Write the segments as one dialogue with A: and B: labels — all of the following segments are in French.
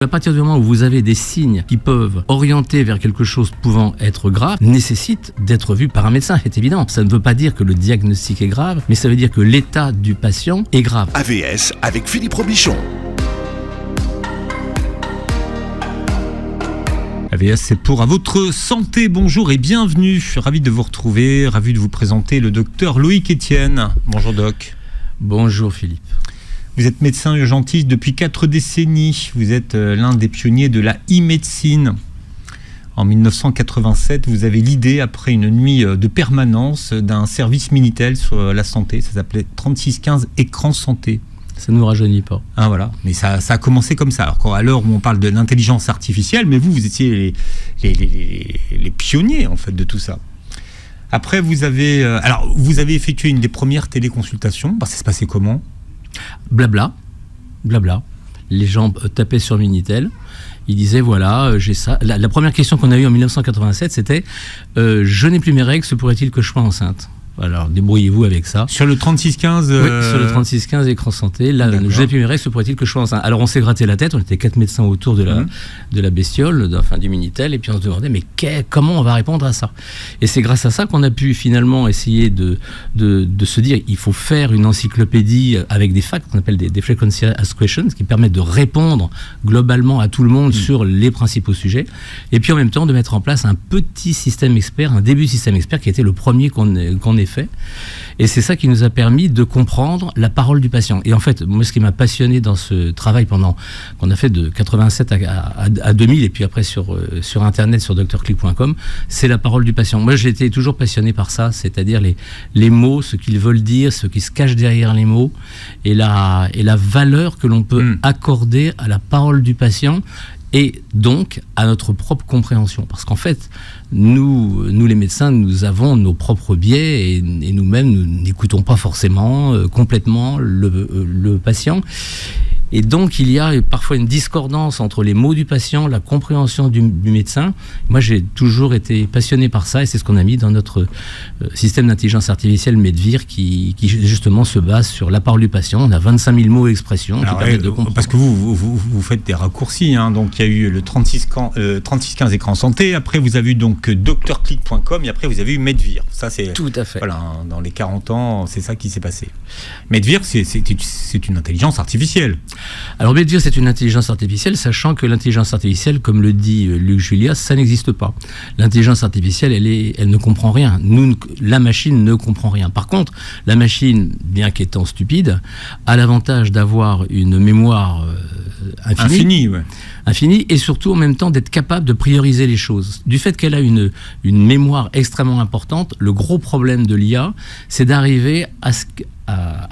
A: À partir du moment où vous avez des signes qui peuvent orienter vers quelque chose pouvant être grave, nécessite d'être vu par un médecin, c'est évident. Ça ne veut pas dire que le diagnostic est grave, mais ça veut dire que l'état du patient est grave.
B: AVS avec Philippe Robichon.
C: AVS, c'est pour à votre santé. Bonjour et bienvenue. Ravi de vous retrouver, ravi de vous présenter le docteur Loïc Etienne. Bonjour doc.
A: Bonjour Philippe.
C: Vous êtes médecin urgentiste depuis 4 décennies. Vous êtes l'un des pionniers de la e-médecine. En 1987, vous avez l'idée, après une nuit de permanence, d'un service Minitel sur la santé. Ça s'appelait 3615 Écran Santé.
A: Ça ne nous rajeunit pas.
C: Ah voilà, mais ça a commencé comme ça. Alors à l'heure où on parle de l'intelligence artificielle, mais vous étiez les pionniers en fait de tout ça. Après, vous avez effectué une des premières téléconsultations. Ça se passait comment ?
A: Blabla. Les gens tapaient sur Minitel. Ils disaient voilà, j'ai ça. La première question qu'on a eue en 1987, c'était je n'ai plus mes règles, se pourrait-il que je sois enceinte ? Alors, débrouillez-vous avec ça.
C: Sur le 3615
A: Oui, sur le 3615 Écran Santé. Là, je n'ai plus mes règles, se pourrait-il que je sois enceinte ? Alors, on s'est gratté la tête, on était 4 médecins autour de la bestiole, du Minitel, et puis on se demandait, mais comment on va répondre à ça ? Et c'est grâce à ça qu'on a pu finalement essayer de se dire, il faut faire une encyclopédie avec des facts, qu'on appelle des frequency asked questions, qui permettent de répondre globalement à tout le monde sur les principaux sujets, et puis en même temps de mettre en place un petit système expert, un début de système expert qui était le premier qu'on ait fait. Et c'est ça qui nous a permis de comprendre la parole du patient. Et en fait, moi, ce qui m'a passionné dans ce travail qu'on a fait de 87 à 2000, et puis après sur Internet, sur drclick.com, c'est la parole du patient. Moi, j'ai été toujours passionné par ça, c'est-à-dire les mots, ce qu'ils veulent dire, ce qui se cache derrière les mots, et la valeur que l'on peut accorder à la parole du patient, et donc à notre propre compréhension. Parce qu'en fait, nous les médecins, nous avons nos propres biais et nous-mêmes, nous n'écoutons pas forcément complètement le patient. Et donc, il y a parfois une discordance entre les mots du patient, la compréhension du médecin. Moi, j'ai toujours été passionné par ça, et c'est ce qu'on a mis dans notre système d'intelligence artificielle Medvir, qui justement se base sur la parole du patient. On a 25 000 mots et expressions qui permettent de comprendre.
C: Parce que vous faites des raccourcis, hein. Donc il y a eu le 3615 Écran Santé, après vous avez eu donc drclick.com, et après vous avez eu Medvir. Ça, c'est
A: tout à fait.
C: Voilà, dans les 40 ans, c'est ça qui s'est passé. Medvir, c'est une intelligence artificielle.
A: Alors Medvir, c'est une intelligence artificielle, sachant que l'intelligence artificielle, comme le dit Luc Julia, ça n'existe pas. L'intelligence artificielle, elle ne comprend rien. La machine ne comprend rien. Par contre, la machine, bien qu'étant stupide, a l'avantage d'avoir une mémoire infinie, et surtout en même temps d'être capable de prioriser les choses. Du fait qu'elle a une mémoire extrêmement importante, le gros problème de l'IA, c'est d'arriver à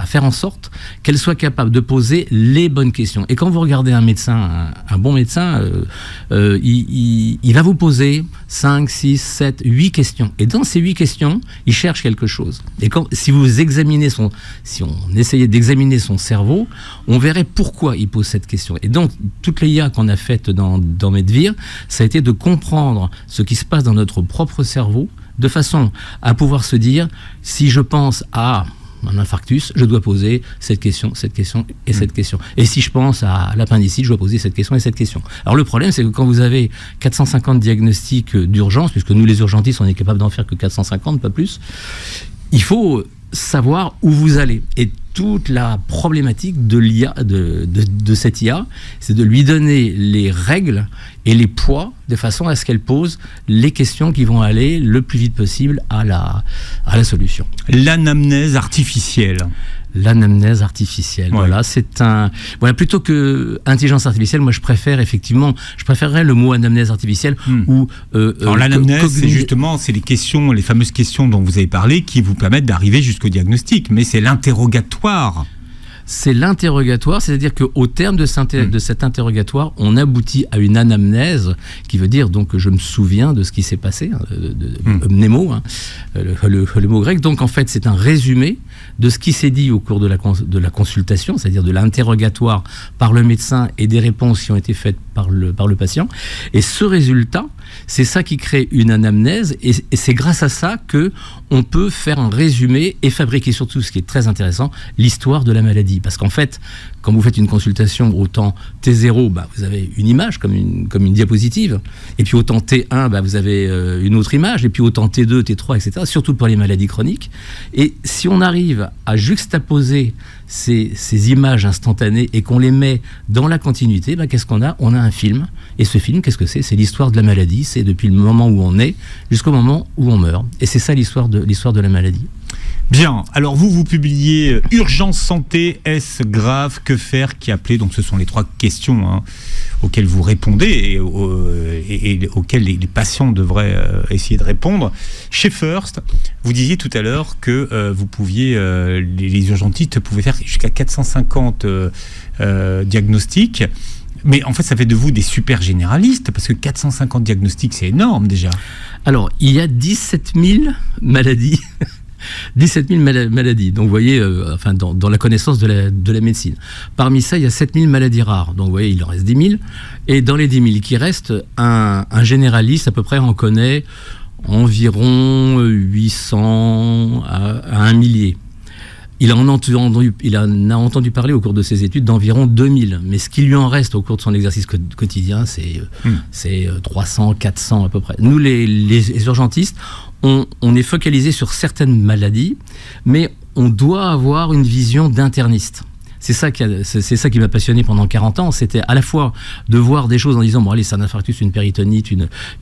A: faire en sorte qu'elle soit capable de poser les bonnes questions. Et quand vous regardez un médecin, un bon médecin, il va vous poser 5, 6, 7, 8 questions. Et dans ces 8 questions, il cherche quelque chose. Et si on essayait d'examiner son cerveau, on verrait pourquoi il pose cette question. Et donc, toute les IA qu'on a faites dans Medvir, ça a été de comprendre ce qui se passe dans notre propre cerveau, de façon à pouvoir se dire, si je pense à un infarctus, je dois poser cette question et cette question. Et si je pense à l'appendicite, je dois poser cette question et cette question. Alors le problème, c'est que quand vous avez 450 diagnostics d'urgence, puisque nous les urgentistes, on est capable d'en faire que 450, pas plus, il faut savoir où vous allez. Et toute la problématique de l'IA, de cette IA, c'est de lui donner les règles et les poids de façon à ce qu'elle pose les questions qui vont aller le plus vite possible à la solution.
C: L'anamnèse artificielle.
A: L'anamnèse artificielle, voilà, plutôt que intelligence artificielle, moi je préférerais le mot anamnèse artificielle
C: Alors l'anamnèse, c'est les fameuses questions dont vous avez parlé qui vous permettent d'arriver jusqu'au diagnostic, mais c'est l'interrogatoire.
A: C'est l'interrogatoire, c'est-à-dire qu'au terme de cet interrogatoire, on aboutit à une anamnèse, qui veut dire donc que je me souviens de ce qui s'est passé, mnémo, le mot grec. Donc en fait, c'est un résumé de ce qui s'est dit au cours de la consultation, c'est-à-dire de l'interrogatoire par le médecin et des réponses qui ont été faites par le patient. Et ce résultat, c'est ça qui crée une anamnèse, et c'est grâce à ça qu'on peut faire un résumé et fabriquer surtout, ce qui est très intéressant, l'histoire de la maladie. Parce qu'en fait, quand vous faites une consultation au temps T0, vous avez une image comme une diapositive, et puis au temps T1, vous avez une autre image, et puis au temps T2, T3, etc., surtout pour les maladies chroniques. Et si on arrive à juxtaposer ces images instantanées et qu'on les met dans la continuité, qu'est-ce qu'on a ? On a un film. Et ce film, qu'est-ce que c'est ? C'est l'histoire de la maladie. C'est depuis le moment où on est jusqu'au moment où on meurt. Et c'est ça l'histoire de la maladie.
C: Bien, alors vous publiez Urgence Santé, est-ce grave ? Que faire ? Qui appeler ? Donc ce sont les 3 questions auxquelles vous répondez et auxquelles les patients devraient essayer de répondre. Chez First, vous disiez tout à l'heure que vous pouviez, les urgentistes pouvaient faire jusqu'à 450 diagnostics. Mais en fait, ça fait de vous des super généralistes, parce que 450 diagnostics, c'est énorme déjà.
A: Alors, il y a 17 000 maladies. 17 000 maladies, donc vous voyez, dans la connaissance de la médecine. Parmi ça, il y a 7 000 maladies rares, donc vous voyez, il en reste 10 000. Et dans les 10 000 qui restent, un généraliste, à peu près, en connaît environ 800 à 1 millier. Il en a entendu parler au cours de ses études d'environ 2000. Mais ce qui lui en reste au cours de son exercice quotidien, c'est 300, 400 à peu près. Nous, les urgentistes, on est focalisé sur certaines maladies, mais on doit avoir une vision d'interniste. C'est ça qui m'a passionné pendant 40 ans. C'était à la fois de voir des choses en disant, allez, c'est un infarctus, une péritonite,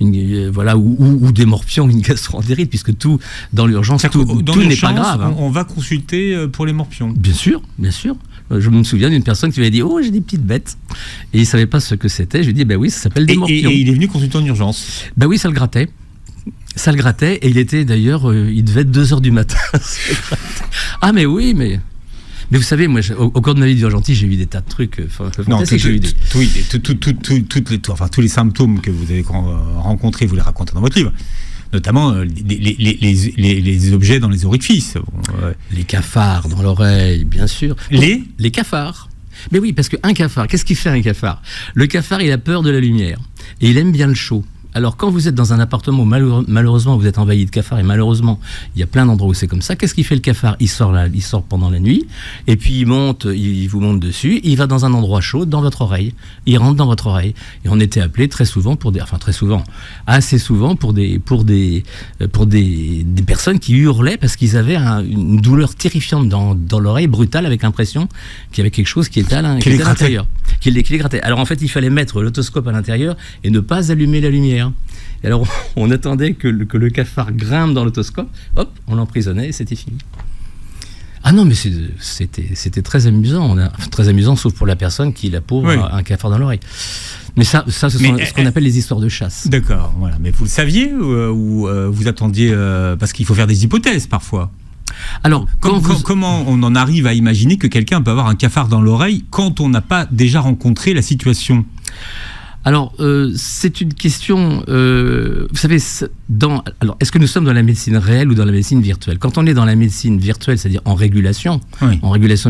A: ou des morpions, une gastroentérite, puisque tout, dans l'urgence, tout n'est pas grave.
C: On va consulter pour les morpions.
A: Bien sûr, bien sûr. Je me souviens d'une personne qui m'avait dit, j'ai des petites bêtes. Et il ne savait pas ce que c'était. Je lui ai dit, oui, ça s'appelle des morpions.
C: Et il est venu consulter en urgence.
A: Oui, ça le grattait. Ça le grattait, et il était d'ailleurs, il devait être 2h du matin. Mais oui, mais vous savez, moi, au cours de ma vie d'urgentiste, j'ai vu des tas de trucs fantastiques. Tous les symptômes que vous avez rencontrés, vous les racontez dans votre livre. Notamment les objets dans les orifices. Les cafards dans l'oreille, bien sûr. Les cafards. Mais oui, parce qu'un cafard, qu'est-ce qu'il fait un cafard ? Le cafard, il a peur de la lumière. Et il aime bien le chaud. Alors, quand vous êtes dans un appartement où malheureusement vous êtes envahi de cafards, et malheureusement il y a plein d'endroits où c'est comme ça, qu'est-ce qu'il fait le cafard ? Il sort pendant la nuit, et puis il vous monte dessus, il va dans un endroit chaud, dans votre oreille, il rentre dans votre oreille. Et on était appelé assez souvent pour des personnes qui hurlaient parce qu'ils avaient une douleur terrifiante dans l'oreille, brutale, avec l'impression qu'il y avait quelque chose qui était à l'intérieur, qui les grattait. Alors en fait, il fallait mettre l'otoscope à l'intérieur et ne pas allumer la lumière. Et alors, on attendait que le cafard grimpe dans l'autoscope, hop, on l'emprisonnait et c'était fini. Ah non, mais c'était très amusant. Très amusant, sauf pour la personne qui, la pauvre, a un cafard dans l'oreille. Mais ça ce sont ce qu'on appelle les histoires de chasse.
C: D'accord, voilà. Mais vous le saviez ou vous attendiez parce qu'il faut faire des hypothèses parfois. Alors, comment on en arrive à imaginer que quelqu'un peut avoir un cafard dans l'oreille quand on n'a pas déjà rencontré la situation ?
A: Alors, c'est une question, vous savez, est-ce que nous sommes dans la médecine réelle ou dans la médecine virtuelle ? Quand on est dans la médecine virtuelle, c'est-à-dire en régulation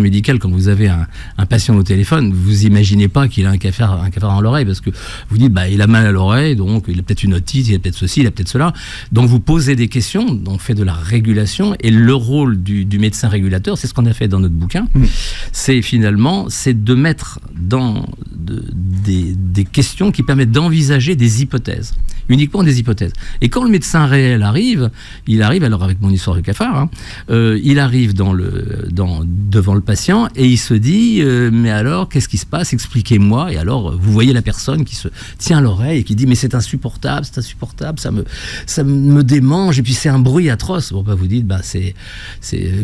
A: médicale, quand vous avez un patient au téléphone, vous imaginez pas qu'il a un cafard dans l'oreille, parce que vous dites, il a mal à l'oreille, donc il a peut-être une otite, il a peut-être ceci, il a peut-être cela. Donc vous posez des questions, on fait de la régulation, et le rôle du médecin régulateur, c'est ce qu'on a fait dans notre bouquin, c'est de mettre dans des questions qui permettent d'envisager des hypothèses, uniquement des hypothèses. Et quand le médecin réel arrive, alors avec mon histoire de cafard, il arrive devant le patient et il se dit mais alors, qu'est-ce qui se passe ? Expliquez-moi. Et alors, vous voyez la personne qui se tient à l'oreille et qui dit mais c'est insupportable, ça me démange, et puis c'est un bruit atroce. Bon, vous dites,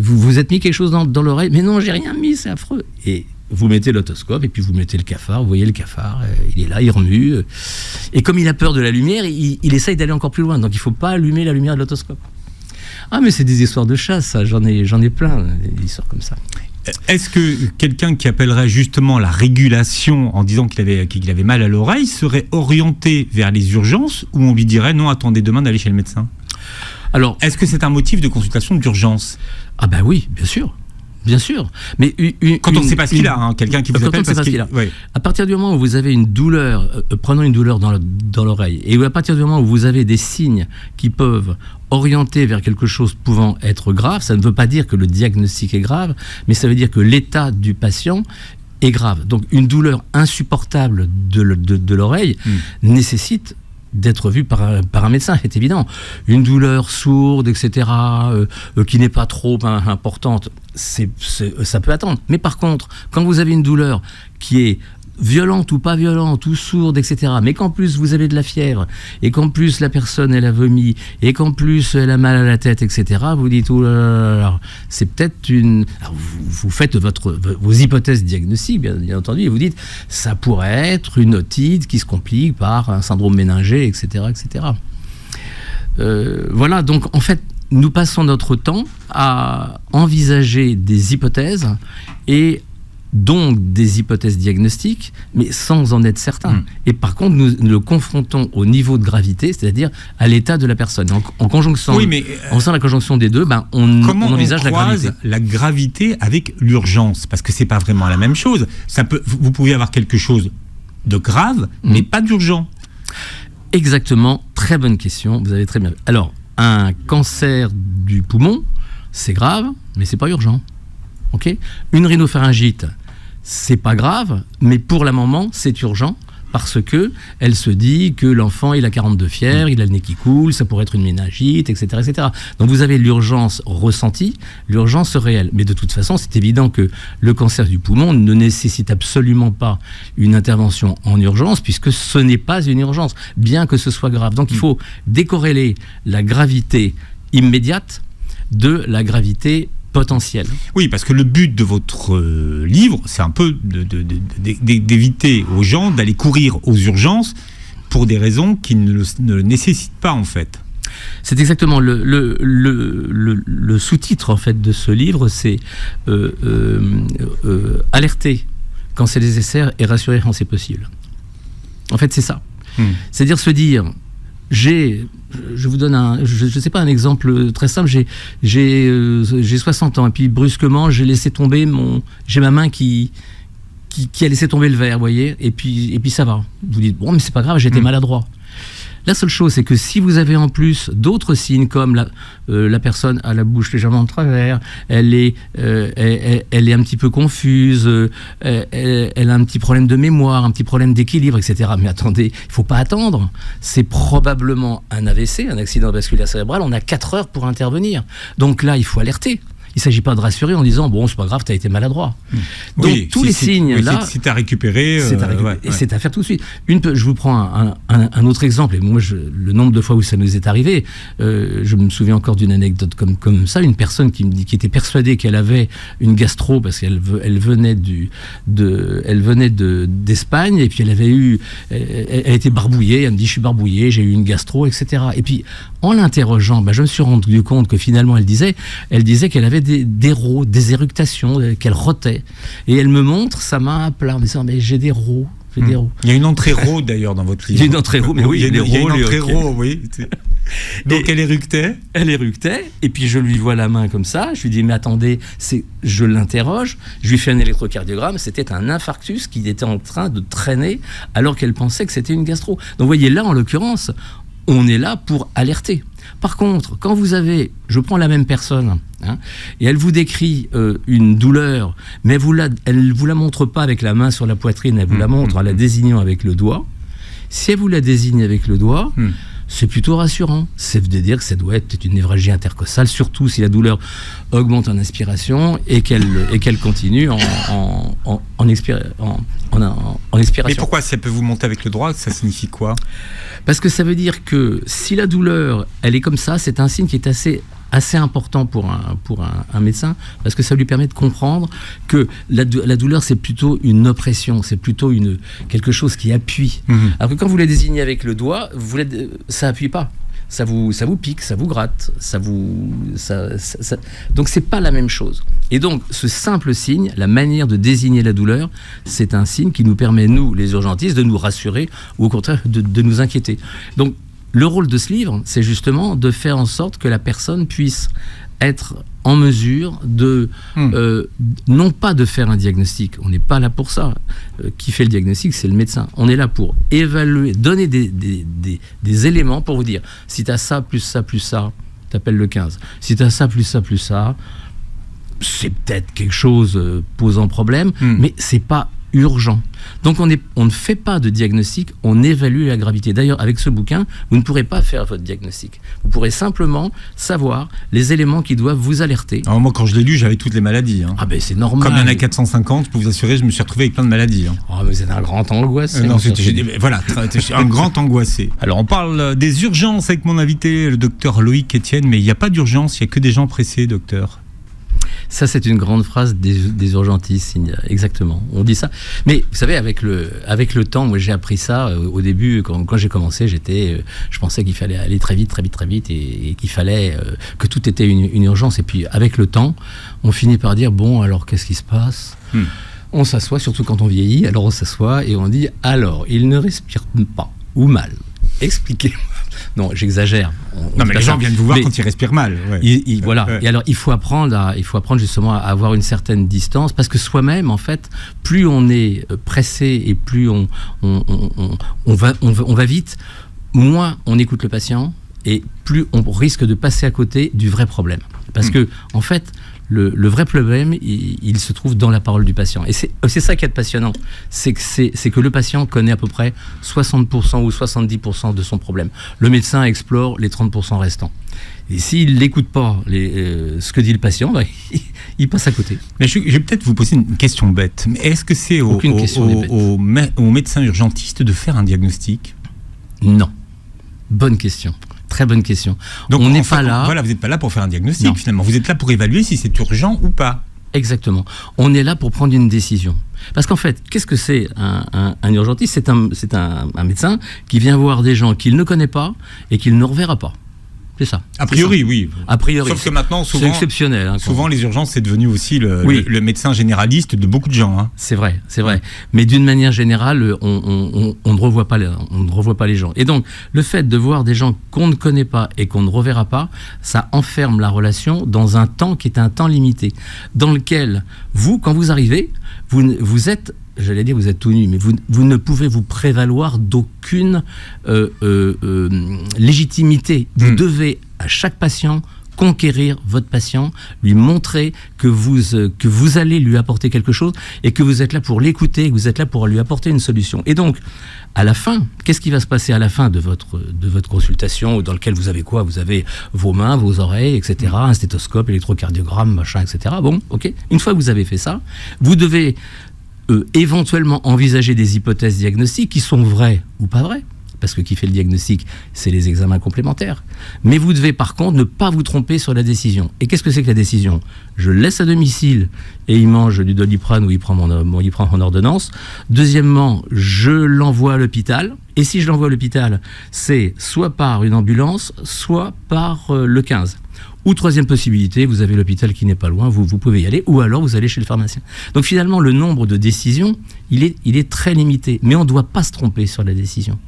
A: vous êtes mis quelque chose dans l'oreille ? Mais non, j'ai rien mis, c'est affreux. Et vous mettez l'otoscope et puis vous mettez le cafard, vous voyez le cafard, il est là, il remue. Et comme il a peur de la lumière, il essaye d'aller encore plus loin. Donc il ne faut pas allumer la lumière de l'otoscope. Ah, mais c'est des histoires de chasse, ça. J'en ai plein, des histoires comme ça.
C: Est-ce que quelqu'un qui appellerait justement la régulation en disant qu'il avait mal à l'oreille serait orienté vers les urgences, ou on lui dirait non, attendez demain d'aller chez le médecin ? Alors, est-ce que c'est un motif de consultation d'urgence ?
A: Ah oui, bien sûr. Bien sûr, mais
C: quand on ne sait pas ce qu'il a, quelqu'un qui vous appelle parce qu'il a.
A: À partir du moment où vous avez une douleur, prenons une douleur dans l'oreille, et à partir du moment où vous avez des signes qui peuvent orienter vers quelque chose pouvant être grave, ça ne veut pas dire que le diagnostic est grave, mais ça veut dire que l'état du patient est grave. Donc une douleur insupportable de l'oreille nécessite d'être vu par un médecin, c'est évident. Une douleur sourde, etc., qui n'est pas trop importante, ça peut attendre. Mais par contre, quand vous avez une douleur qui est violente ou pas violente, ou sourde, etc., mais qu'en plus vous avez de la fièvre, et qu'en plus la personne elle a vomi, et qu'en plus elle a mal à la tête, etc., vous dites, oh là là là, c'est peut-être une... Alors, vous faites vos hypothèses diagnostiques, bien entendu, et vous dites, ça pourrait être une otite qui se complique par un syndrome méningé, etc., etc. Voilà, donc en fait, nous passons notre temps à envisager des hypothèses et donc des hypothèses diagnostiques, mais sans en être certain. Et par contre, nous le confrontons au niveau de gravité, c'est-à-dire à l'état de la personne. En conjonction, en faisant la conjonction des deux, on envisage la gravité.
C: La gravité avec l'urgence, parce que c'est pas vraiment la même chose. Vous pouvez avoir quelque chose de grave, mais pas d'urgent.
A: Exactement, très bonne question, vous avez très bien. Alors, un cancer du poumon, c'est grave, mais c'est pas urgent. Okay, une rhinopharyngite, c'est pas grave, mais pour la maman, c'est urgent parce que elle se dit que l'enfant il a 42 fièvre, il a le nez qui coule, ça pourrait être une méningite, etc., etc. Donc vous avez l'urgence ressentie, l'urgence réelle. Mais de toute façon, c'est évident que le cancer du poumon ne nécessite absolument pas une intervention en urgence puisque ce n'est pas une urgence, bien que ce soit grave. Donc il faut décorréler la gravité immédiate de la gravité potentiel.
C: Oui, parce que le but de votre livre, c'est un peu d'éviter aux gens d'aller courir aux urgences pour des raisons qui ne le nécessitent pas, en fait.
A: C'est exactement le sous-titre en fait de ce livre, c'est alerter quand c'est nécessaire et rassurer quand c'est possible. En fait, c'est ça. C'est-à-dire se dire, je vous donne je sais pas, un exemple très simple. J'ai 60 ans et puis brusquement j'ai laissé tomber j'ai ma main qui a laissé tomber le verre, vous voyez, et puis ça va. Vous dites bon, mais c'est pas grave, j'étais maladroit. La seule chose, c'est que si vous avez en plus d'autres signes, comme la personne a la bouche légèrement de travers, elle est un petit peu confuse, elle a un petit problème de mémoire, un petit problème d'équilibre, etc. Mais attendez, il ne faut pas attendre. C'est probablement un AVC, un accident vasculaire cérébral. On a 4 heures pour intervenir. Donc là, il faut alerter. Il ne s'agit pas de rassurer en disant « bon, c'est pas grave, tu as été maladroit ». Donc tous les signes là...
C: C'est à récupérer.
A: Et c'est à faire tout de suite. Je vous prends un autre exemple, et moi, le nombre de fois où ça nous est arrivé, je me souviens encore d'une anecdote comme ça, une personne qui était persuadée qu'elle avait une gastro, parce qu'elle venait d'Espagne, et puis elle était barbouillée, elle me dit « je suis barbouillée, j'ai eu une gastro », etc. Et puis, en l'interrogeant, je me suis rendu compte que finalement, elle disait qu'elle avait des rots, des éructations, qu'elle rotait. Et elle me montre sa main à plat, en me disant, mais j'ai des rots. Il
C: y a une entrée rot d'ailleurs dans votre livre.
A: Il y a une entrée rot, mais oui,
C: il y a une entrée rot, oui. Donc elle éructait.
A: Elle éructait, et puis je lui vois la main comme ça, je lui dis, mais attendez, je l'interroge, je lui fais un électrocardiogramme, c'était un infarctus qui était en train de traîner alors qu'elle pensait que c'était une gastro. Donc vous voyez, là en l'occurrence, on est là pour alerter. Par contre, quand je prends la même personne, et elle vous décrit une douleur, mais elle vous la montre pas avec la main sur la poitrine, elle vous la montre en la désignant avec le doigt. Si elle vous la désigne avec le doigt, c'est plutôt rassurant. C'est de dire que ça doit être une névralgie intercostale, surtout si la douleur augmente en inspiration et qu'elle continue en expiration.
C: Mais pourquoi ça peut vous monter avec le droit? Ça signifie quoi?
A: Parce que ça veut dire que si la douleur, elle est comme ça, c'est un signe qui est assez important pour un médecin, parce que ça lui permet de comprendre que la douleur, c'est plutôt une oppression, c'est plutôt quelque chose qui appuie. Alors que quand vous la désignez avec le doigt, ça appuie pas. Ça vous pique, ça vous gratte, donc c'est pas la même chose. Et donc ce simple signe, la manière de désigner la douleur, c'est un signe qui nous permet, nous, les urgentistes, de nous rassurer ou au contraire de nous inquiéter. Donc le rôle de ce livre, c'est justement de faire en sorte que la personne puisse être en mesure non pas de faire un diagnostic, on n'est pas là pour ça. Qui fait le diagnostic, c'est le médecin. On est là pour évaluer, donner des éléments pour vous dire, si tu as ça, plus ça, plus ça, t'appelles le 15. Si tu as ça, plus ça, plus ça, c'est peut-être quelque chose posant problème, mais c'est pas urgent. Donc on ne fait pas de diagnostic, on évalue la gravité. D'ailleurs, avec ce bouquin, vous ne pourrez pas faire votre diagnostic. Vous pourrez simplement savoir les éléments qui doivent vous alerter.
C: Alors moi, quand je l'ai lu, j'avais toutes les maladies.
A: Ah ben c'est normal.
C: Comme il y en a 450, je peux vous assurer, je me suis retrouvé avec plein de maladies.
A: Oh, mais vous êtes un grand angoissé.
C: Non, voilà, un grand angoissé. Alors on parle des urgences avec mon invité, le docteur Loïc Etienne, mais il n'y a pas d'urgence, il n'y a que des gens pressés, docteur.
A: Ça, c'est une grande phrase des urgentistes, exactement. On dit ça. Mais vous savez, avec le temps, moi j'ai appris ça au début, quand j'ai commencé, je pensais qu'il fallait aller très vite, et qu'il fallait que tout était une urgence. Et puis avec le temps, on finit par dire, bon, alors qu'est-ce qui se passe ? On s'assoit, surtout quand on vieillit, alors on s'assoit et on dit, alors, il ne respire pas, ou mal. Expliquez-moi. Non, j'exagère.
C: Non, mais les gens viennent vous voir quand ils respirent mal. Ouais.
A: Voilà. Ouais. Et alors, il faut apprendre justement à avoir une certaine distance, parce que soi-même, en fait, plus on est pressé et plus on va vite, moins on écoute le patient et plus on risque de passer à côté du vrai problème. Parce que, en fait, le vrai problème, il se trouve dans la parole du patient. Et c'est ça qui est passionnant. C'est que le patient connaît à peu près 60% ou 70% de son problème. Le médecin explore les 30% restants. Et s'il n'écoute pas ce que dit le patient, il passe à côté.
C: Mais je vais peut-être vous poser une question bête. Mais est-ce que c'est au médecin urgentiste de faire un diagnostic ?
A: Non. Bonne question. Très bonne question.
C: Donc on n'est pas là. Voilà, vous n'êtes pas là pour faire un diagnostic, non. Finalement. Vous êtes là pour évaluer si c'est urgent ou pas.
A: Exactement. On est là pour prendre une décision. Parce qu'en fait, qu'est-ce que c'est un urgentiste ? C'est un médecin qui vient voir des gens qu'il ne connaît pas et qu'il ne reverra pas. C'est ça.
C: A priori, oui.
A: A priori.
C: Sauf que maintenant, souvent,
A: c'est exceptionnel.
C: Souvent, les urgences, c'est devenu aussi le médecin généraliste de beaucoup de gens. Hein.
A: C'est vrai. Mais d'une manière générale, on ne revoit pas les gens. Et donc, le fait de voir des gens qu'on ne connaît pas et qu'on ne reverra pas, ça enferme la relation dans un temps qui est un temps limité, dans lequel vous, quand vous arrivez, vous êtes... J'allais dire, vous êtes tout nu, mais vous ne pouvez vous prévaloir d'aucune légitimité. Vous devez, à chaque patient, conquérir votre patient, lui montrer que vous allez lui apporter quelque chose et que vous êtes là pour l'écouter, que vous êtes là pour lui apporter une solution. Et donc, à la fin, qu'est-ce qui va se passer à la fin de votre consultation, dans lequel vous avez quoi ? Vous avez vos mains, vos oreilles, etc., un stéthoscope, électrocardiogramme, machin, etc. Bon, ok. Une fois que vous avez fait ça, vous devez... éventuellement envisager des hypothèses diagnostiques qui sont vraies ou pas vraies, parce que qui fait le diagnostic, c'est les examens complémentaires. Mais vous devez par contre ne pas vous tromper sur la décision. Et qu'est-ce que c'est que la décision ? Je le laisse à domicile et il mange du Doliprane ou il prend mon ordonnance. Deuxièmement, je l'envoie à l'hôpital. Et si je l'envoie à l'hôpital, c'est soit par une ambulance, soit par le 15. Ou troisième possibilité, vous avez l'hôpital qui n'est pas loin, vous pouvez y aller, ou alors vous allez chez le pharmacien. Donc finalement, le nombre de décisions, il est très limité, mais on ne doit pas se tromper sur la décision.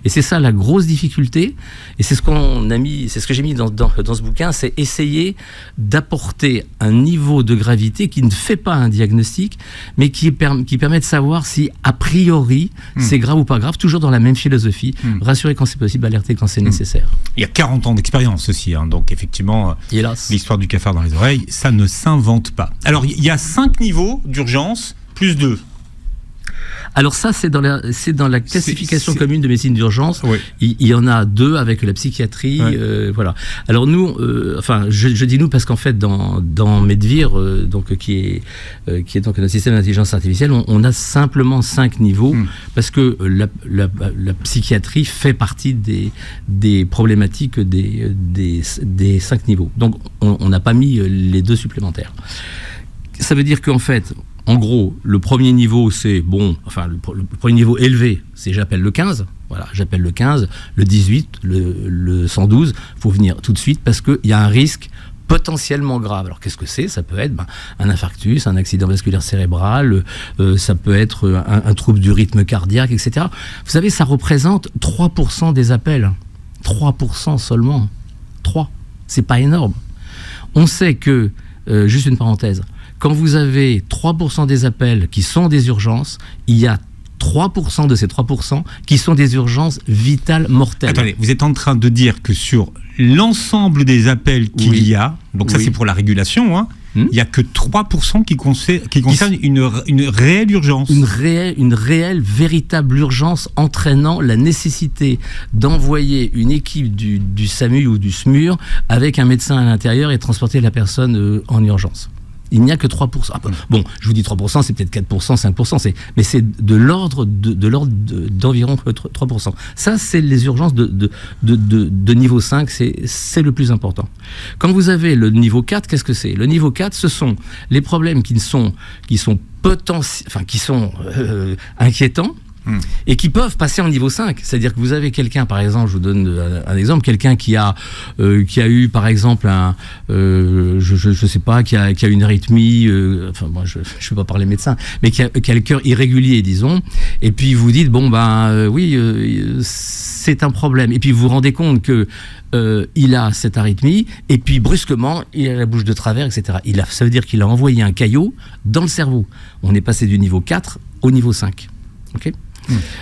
A: Et c'est ça la grosse difficulté, et c'est ce que j'ai mis dans ce bouquin, c'est essayer d'apporter un niveau de gravité qui ne fait pas un diagnostic, mais qui permet de savoir si, a priori, c'est grave ou pas grave, toujours dans la même philosophie, rassurer quand c'est possible, alerter quand c'est nécessaire.
C: Il y a 40 ans d'expérience aussi, hein, donc effectivement...
A: Hélas.
C: L'histoire du cafard dans les oreilles, ça ne s'invente pas. Alors, il y a 5 niveaux d'urgence, plus 2.
A: Alors ça, c'est dans la classification commune de médecine d'urgence.
C: Oui.
A: Il y en a 2 avec la psychiatrie. Ouais. Voilà. Alors nous, je dis nous parce qu'en fait, dans Medvir, qui est donc notre système d'intelligence artificielle, on a simplement 5 niveaux parce que la psychiatrie fait partie des problématiques des 5 niveaux. Donc on n'a pas mis les 2 supplémentaires. Ça veut dire qu'en fait, en gros, le premier niveau, c'est bon, enfin, le premier niveau élevé, c'est j'appelle le 15. Voilà, j'appelle le 15, le 18, le 112. Il faut venir tout de suite parce qu'il y a un risque potentiellement grave. Alors qu'est-ce que c'est ? Ça peut être un infarctus, un accident vasculaire cérébral, ça peut être un trouble du rythme cardiaque, etc. Vous savez, ça représente 3% des appels. 3% seulement. 3. C'est pas énorme. On sait que, juste une parenthèse, quand vous avez 3% des appels qui sont des urgences, il y a 3% de ces 3% qui sont des urgences vitales mortelles.
C: Attendez, vous êtes en train de dire que sur l'ensemble des appels qu'il y a, donc ça c'est pour la régulation, hein, il n'y a que 3% qui concernent une réelle urgence.
A: Une réelle, véritable urgence entraînant la nécessité d'envoyer une équipe du SAMU ou du SMUR avec un médecin à l'intérieur et transporter la personne en urgence. Il n'y a que 3%. Bon, je vous dis 3%, c'est peut-être 4%, 5%, mais c'est de l'ordre d'environ 3%. Ça, c'est les urgences de niveau 5, c'est le plus important. Quand vous avez le niveau 4, qu'est-ce que c'est ? Le niveau 4, ce sont les problèmes qui sont inquiétants, et qui peuvent passer en niveau 5. C'est-à-dire que vous avez quelqu'un, par exemple, je vous donne un exemple, quelqu'un qui a eu, par exemple, je sais pas, qui a une arythmie, enfin, moi, je vais pas parler médecin, mais qui a le cœur irrégulier, disons, et puis vous dites, oui, c'est un problème. Et puis vous vous rendez compte que il a cette arythmie, et puis brusquement, il a la bouche de travers, etc. Ça veut dire qu'il a envoyé un caillot dans le cerveau. On est passé du niveau 4 au niveau 5. Okay ?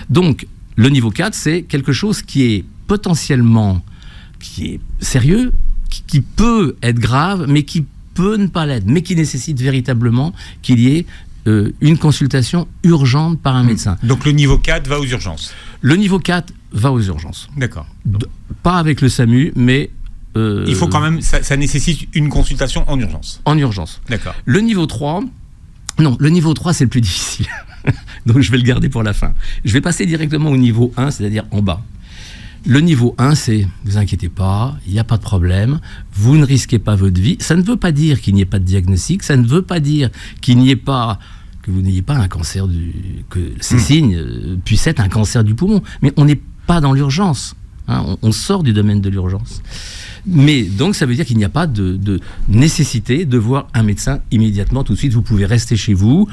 A: Donc, le niveau 4, c'est quelque chose qui est potentiellement sérieux, qui peut être grave, mais qui peut ne pas l'être, mais qui nécessite véritablement qu'il y ait une consultation urgente par un médecin.
C: Donc, le niveau 4 va aux urgences.
A: Le niveau 4 va aux urgences.
C: D'accord.
A: Pas avec le SAMU, mais...
C: il faut quand même... Ça nécessite une consultation en urgence.
A: En urgence.
C: D'accord.
A: Le niveau 3... Non, le niveau 3, c'est le plus difficile. Donc, je vais le garder pour la fin. Je vais passer directement au niveau 1, c'est-à-dire en bas. Le niveau 1, c'est, vous inquiétez pas, il n'y a pas de problème, vous ne risquez pas votre vie. Ça ne veut pas dire qu'il n'y ait pas de diagnostic, ça ne veut pas dire que vous n'ayez pas un cancer que ces signes puissent être un cancer du poumon. Mais on n'est pas dans l'urgence. Hein, on sort du domaine de l'urgence. Mais donc, ça veut dire qu'il n'y a pas de nécessité de voir un médecin immédiatement, tout de suite. Vous pouvez rester chez vous.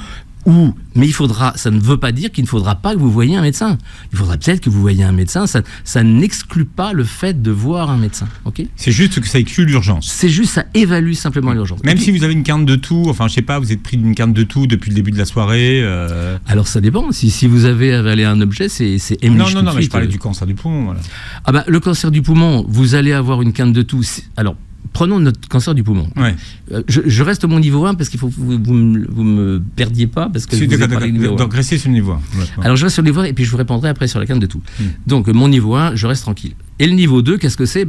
A: Mais ça ne veut pas dire qu'il ne faudra pas que vous voyiez un médecin. Il faudra peut-être que vous voyiez un médecin. Ça n'exclut pas le fait de voir un médecin. Okay ?
C: C'est juste que ça exclut l'urgence.
A: C'est juste, ça évalue simplement l'urgence.
C: Même si vous avez une quinte de toux, enfin je sais pas, vous êtes pris d'une quinte de toux depuis le début de la soirée.
A: Alors ça dépend. Si vous avez avalé un objet, c'est émlich.
C: Non, mais je parlais du cancer du poumon. Voilà.
A: Le cancer du poumon, vous allez avoir une quinte de toux. Alors, prenons notre cancer du poumon.
C: Ouais.
A: Je reste au mon niveau 1 parce qu'il faut que vous me perdiez pas. Parce que
C: donc restez sur le niveau 1. Ouais.
A: Alors je reste sur le niveau 1 et puis je vous répondrai après sur la quinte de tout. Donc mon niveau 1, je reste tranquille. Et le niveau 2, qu'est-ce que c'est ?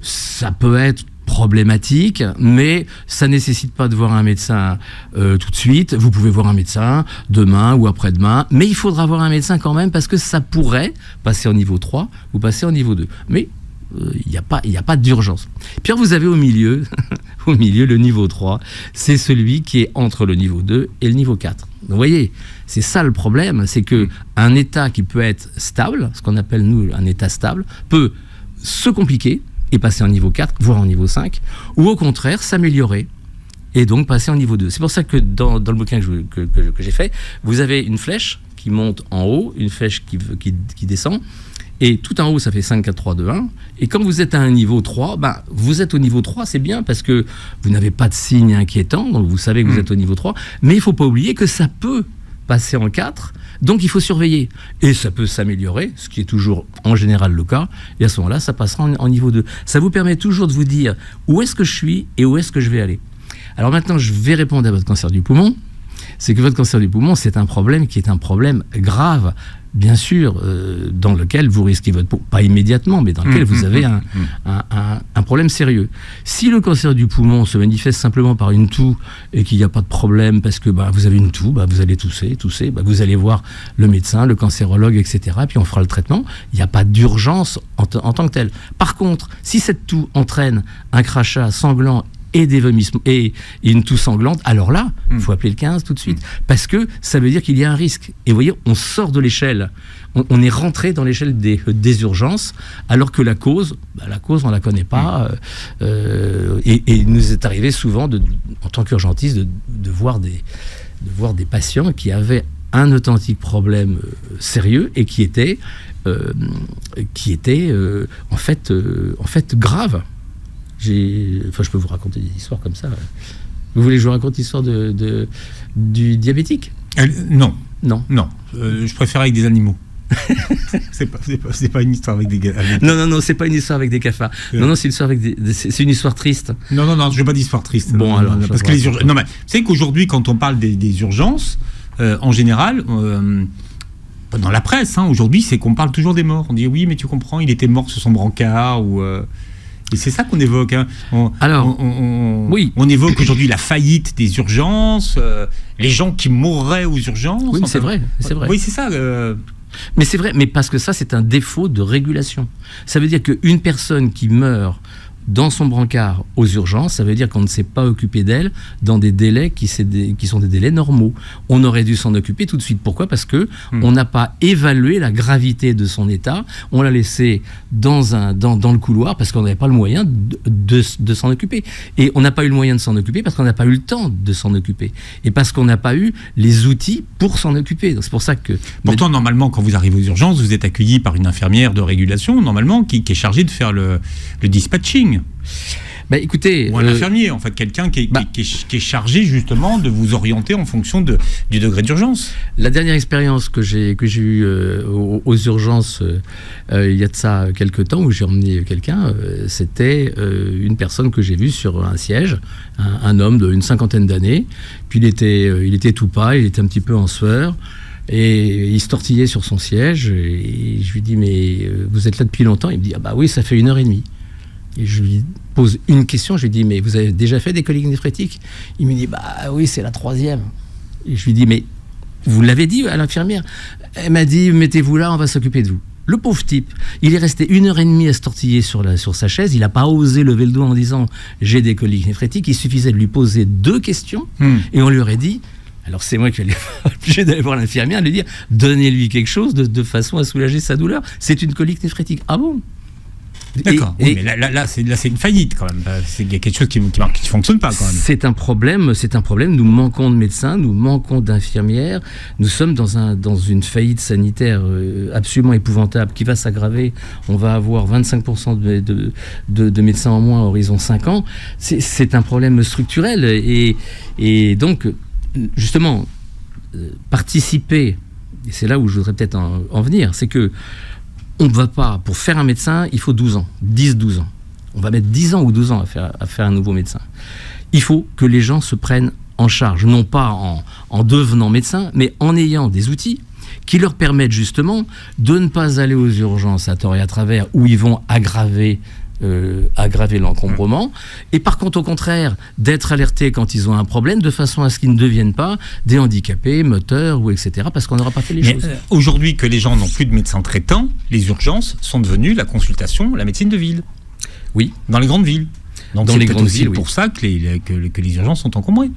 A: Ça peut être problématique, mais ça ne nécessite pas de voir un médecin tout de suite. Vous pouvez voir un médecin demain ou après-demain, mais il faudra voir un médecin quand même parce que ça pourrait passer au niveau 3 ou passer au niveau 2. Mais il n'y a pas d'urgence. Puis vous avez au milieu le niveau 3, c'est celui qui est entre le niveau 2 et le niveau 4. Donc, vous voyez, c'est ça le problème, c'est qu'un état qui peut être stable, ce qu'on appelle nous un état stable, peut se compliquer et passer en niveau 4, voire en niveau 5, ou au contraire s'améliorer et donc passer en niveau 2. C'est pour ça que dans le bouquin que j'ai fait, vous avez une flèche qui monte en haut, une flèche qui descend, et tout en haut, ça fait 5, 4, 3, 2, 1. Et quand vous êtes à un niveau 3, vous êtes au niveau 3, c'est bien, parce que vous n'avez pas de signes inquiétants, donc vous savez que vous êtes au niveau 3. Mais il ne faut pas oublier que ça peut passer en 4, donc il faut surveiller. Et ça peut s'améliorer, ce qui est toujours en général le cas, et à ce moment-là, ça passera en niveau 2. Ça vous permet toujours de vous dire où est-ce que je suis et où est-ce que je vais aller. Alors maintenant, je vais répondre à votre cancer du poumon. C'est que votre cancer du poumon, c'est un problème qui est un problème grave, bien sûr, dans lequel vous risquez votre peau, pas immédiatement, mais dans lequel vous avez un problème sérieux. Si le cancer du poumon se manifeste simplement par une toux et qu'il n'y a pas de problème parce que vous avez une toux, vous allez tousser, vous allez voir le médecin, le cancérologue, etc. Puis on fera le traitement. Il n'y a pas d'urgence en tant que telle. Par contre, si cette toux entraîne un crachat sanglant et des vomissements et une toux sanglante, alors là, il faut appeler le 15 tout de suite, parce que ça veut dire qu'il y a un risque. Et vous voyez, on sort de l'échelle, on est rentré dans l'échelle des urgences, alors que la cause, on la connaît pas, et il nous est arrivé souvent, en tant qu'urgentiste, de voir des patients qui avaient un authentique problème sérieux et qui était en fait grave. Je peux vous raconter des histoires comme ça. Vous voulez que je vous raconte l'histoire du diabétique ?
C: Non. Je préfère avec des animaux. C'est pas une histoire avec des gars.
A: Non, c'est pas une histoire avec des cafards. Non, c'est une histoire c'est une histoire triste.
C: Non, je veux pas d'histoire triste.
A: Bon, alors,
C: parce que les urgences. Non, mais vous savez qu'aujourd'hui, quand on parle des urgences, en général, dans la presse, aujourd'hui, c'est qu'on parle toujours des morts. On dit oui, mais tu comprends, il était mort sur son brancard ou. Et c'est ça qu'on évoque.
A: Oui.
C: On évoque aujourd'hui la faillite des urgences, les gens qui mourraient aux urgences.
A: Oui, c'est vrai.
C: Oui, c'est ça.
A: Mais c'est vrai, mais parce que ça, c'est un défaut de régulation. Ça veut dire qu'une personne qui meurt dans son brancard aux urgences, ça veut dire qu'on ne s'est pas occupé d'elle dans des délais qui sont des délais normaux. On aurait dû s'en occuper tout de suite. Pourquoi ? Parce que on n'a pas évalué la gravité de son état. On l'a laissé dans le couloir parce qu'on n'avait pas le moyen de s'en occuper. Et on n'a pas eu le moyen de s'en occuper parce qu'on n'a pas eu le temps de s'en occuper. Et parce qu'on n'a pas eu les outils pour s'en occuper. Donc c'est pour ça que...
C: Pourtant, normalement, quand vous arrivez aux urgences, vous êtes accueilli par une infirmière de régulation, normalement, qui est chargée de faire le dispatching.
A: Écoutez,
C: ou un infirmier, en fait, quelqu'un qui est chargé justement de vous orienter en fonction du degré d'urgence.
A: La dernière expérience que j'ai eue aux urgences, il y a de ça quelques temps, où j'ai emmené quelqu'un, c'était une personne que j'ai vue sur un siège, un homme d'une 50aine d'années, puis il était tout pâle, il était un petit peu en sueur. Et il se tortillait sur son siège, et je lui dis, mais vous êtes là depuis longtemps ? Il me dit, ah bah oui, ça fait 1h30. Et je lui pose une question, je lui dis, mais vous avez déjà fait des coliques néphrétiques ? Il me dit, bah oui, c'est la 3e. Et je lui dis, mais vous l'avez dit à l'infirmière ? Elle m'a dit, mettez-vous là, on va s'occuper de vous. Le pauvre type, il est resté 1h30 à se tortiller sur sa chaise, il n'a pas osé lever le doigt en disant, j'ai des coliques néphrétiques, il suffisait de lui poser 2 questions, et on lui aurait dit, alors c'est moi qui allais obligé d'aller voir l'infirmière, de lui dire, donnez-lui quelque chose de façon à soulager sa douleur, c'est une colique néphrétique. Ah bon ?
C: D'accord, oui, mais là c'est une faillite quand même. Il y a quelque chose qui ne fonctionne pas quand même.
A: C'est un problème. Nous manquons de médecins, nous manquons d'infirmières. Nous sommes dans une faillite sanitaire absolument épouvantable qui va s'aggraver. On va avoir 25% de médecins en moins à horizon 5 ans. C'est un problème structurel. Et donc, justement, participer, et c'est là où je voudrais peut-être en venir, c'est que on ne va pas, pour faire un médecin, il faut 12 ans, 10-12 ans. On va mettre 10 ans ou 12 ans à faire un nouveau médecin. Il faut que les gens se prennent en charge, non pas en devenant médecin, mais en ayant des outils qui leur permettent justement de ne pas aller aux urgences à tort et à travers, où ils vont aggraver l'encombrement, et par contre au contraire d'être alertés quand ils ont un problème, de façon à ce qu'ils ne deviennent pas des handicapés moteurs ou etc., parce qu'on n'aura pas fait les choses.
C: Aujourd'hui que les gens n'ont plus de médecins traitants, les urgences sont devenues la consultation, la médecine de ville.
A: Oui.
C: Dans les grandes villes. Donc
A: dans
C: c'est
A: les grandes villes,
C: pour ça que les urgences sont encombrées.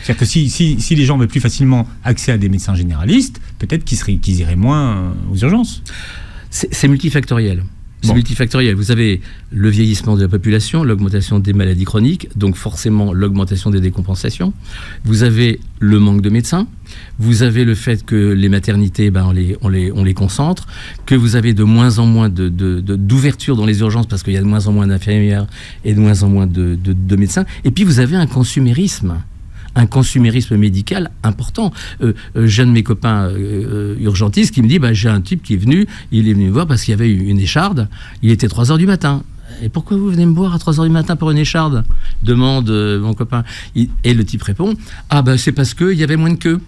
C: C'est-à-dire que si les gens avaient plus facilement accès à des médecins généralistes, peut-être qu'ils iraient moins aux urgences.
A: C'est multifactoriel. C'est multifactoriel. Vous avez le vieillissement de la population, l'augmentation des maladies chroniques, donc forcément l'augmentation des décompensations. Vous avez le manque de médecins. Vous avez le fait que les maternités, on les concentre, que vous avez de moins en moins d'ouverture dans les urgences parce qu'il y a de moins en moins d'infirmières et de moins en moins de médecins. Et puis vous avez un consumérisme médical important. J'ai un de mes copains urgentistes qui me dit, j'ai un type qui est venu, il est venu me voir parce qu'il y avait une écharde, il était 3h du matin. Et pourquoi vous venez me voir à 3h du matin pour une écharde ? Demande mon copain. Et le type répond, c'est parce qu'il y avait moins de queue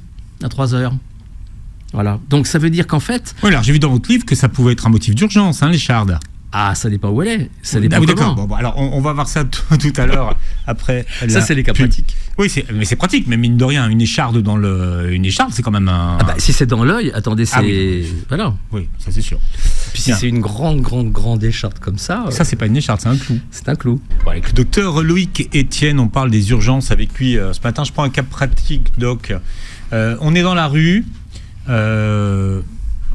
A: à 3h. Voilà. Donc ça veut dire qu'en fait...
C: Oui, alors j'ai vu dans votre livre que ça pouvait être un motif d'urgence, l'écharde.
A: Ah, ça dépend où elle est. Ça dépend comment.
C: D'accord. Bon, alors on va voir ça tout à l'heure. Après.
A: Ça, c'est les cas pratiques.
C: Oui, mais c'est pratique. Mais mine de rien, une écharde une écharde, c'est quand même un.
A: Si c'est dans l'œil, attendez, c'est.
C: Oui.
A: Voilà.
C: Oui, ça c'est sûr.
A: Puis si c'est une grande écharde comme ça.
C: Ça, c'est pas une écharde, c'est un clou.
A: C'est un clou.
C: Bon, avec le docteur Loïc Etienne, on parle des urgences avec lui. Ce matin, je prends un cas pratique, doc. On est dans la rue.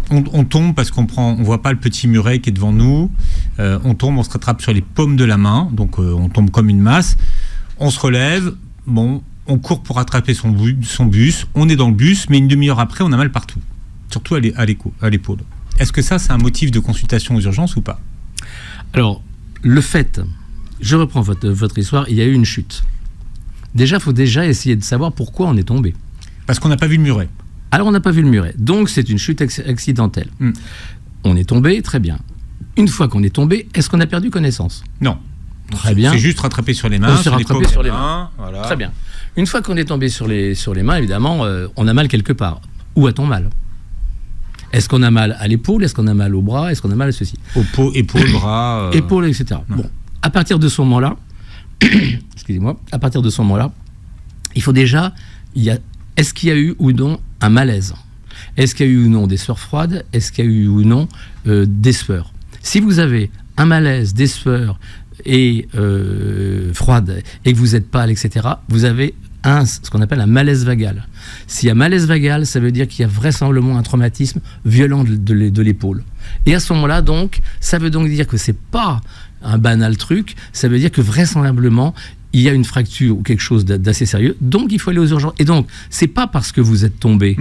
C: On tombe parce qu'on voit pas le petit muret qui est devant nous. On tombe, on se rattrape sur les paumes de la main, donc on tombe comme une masse. On se relève, on court pour rattraper son bus. On est dans le bus, mais une demi-heure après, on a mal partout, surtout à l'épaule. Est-ce que ça, c'est un motif de consultation aux urgences ou pas ?
A: Alors, je reprends votre histoire, il y a eu une chute. Il faut essayer de savoir pourquoi on est tombé.
C: Parce qu'on n'a pas vu le muret.
A: Alors on n'a pas vu le muret. Donc c'est une chute accidentelle. On est tombé, très bien. Une fois qu'on est tombé, est-ce qu'on a perdu connaissance?
C: Non.
A: Très bien.
C: C'est juste rattrapé sur les mains.
A: On s'est rattrapé sur les mains.
C: Voilà.
A: Très bien. Une fois qu'on est tombé sur les mains, évidemment, on a mal quelque part. Où a-t-on mal? Est-ce qu'on a mal à l'épaule? Est-ce qu'on a mal au bras? Est-ce qu'on a mal à ceci?
C: Épaule, bras...
A: Épaule, etc.
C: Non.
A: Bon, à partir de ce moment-là, excusez-moi, à partir de ce moment-là, il faut déjà... Est-ce qu'il y a eu ou non un malaise? Est-ce qu'il y a eu ou non des sueurs froides? Est-ce qu'il y a eu ou non des sueurs? Si vous avez un malaise, des sueurs et froides, et que vous êtes pâle, etc., vous avez ce qu'on appelle un malaise vagal. S'il y a malaise vagal, ça veut dire qu'il y a vraisemblablement un traumatisme violent de l'épaule. Et à ce moment-là, donc, ça veut donc dire que c'est pas un banal truc, ça veut dire que vraisemblablement, il y a une fracture ou quelque chose d'assez sérieux, donc il faut aller aux urgences. Et donc, c'est pas parce que vous êtes tombé,